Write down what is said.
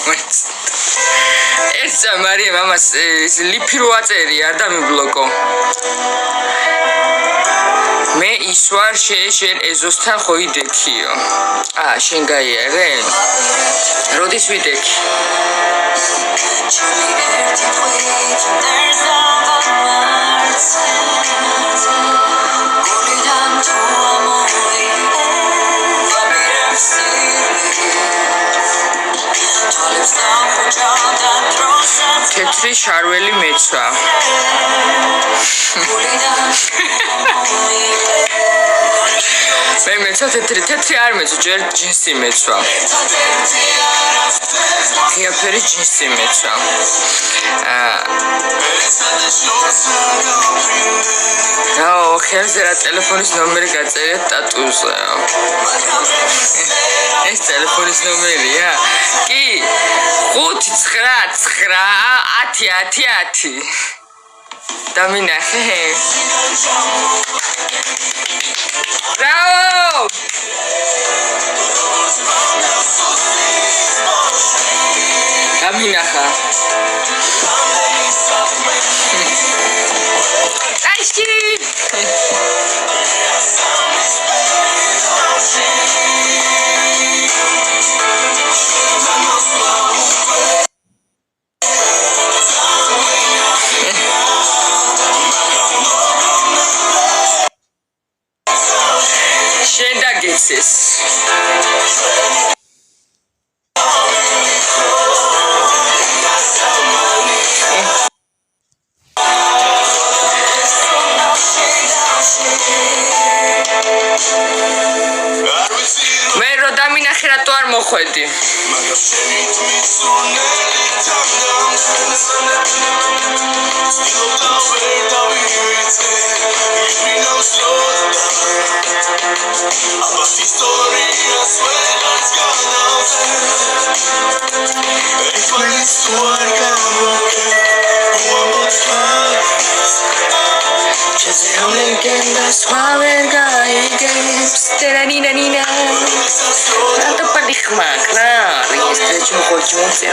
ეცა მარია მამას ლიფი რო აწერი არ დამიბლოკო მე ის ვარ შენ ეზოსთან ხო იდექიო შენ გაიარე როდის ვიდექი თეთრი შარველი მეცვა მე მეცვა თეთრი არ მეცვა ჯერ ჯინსი მეცვა ღიაფერი ჯინსი მეცვა რაო ხელზე რა ტელეფონის ნომერი გაწერია ტატუზე ეს ტელეფონის ნომერია კი 5991010 დამინახე რაო დამინახა Aşkım. Şeyda geçsiz. მე რო დამინახე რატო არ მოხვედი Nina. Tanto para dismar, claro. Y este hecho un colchón se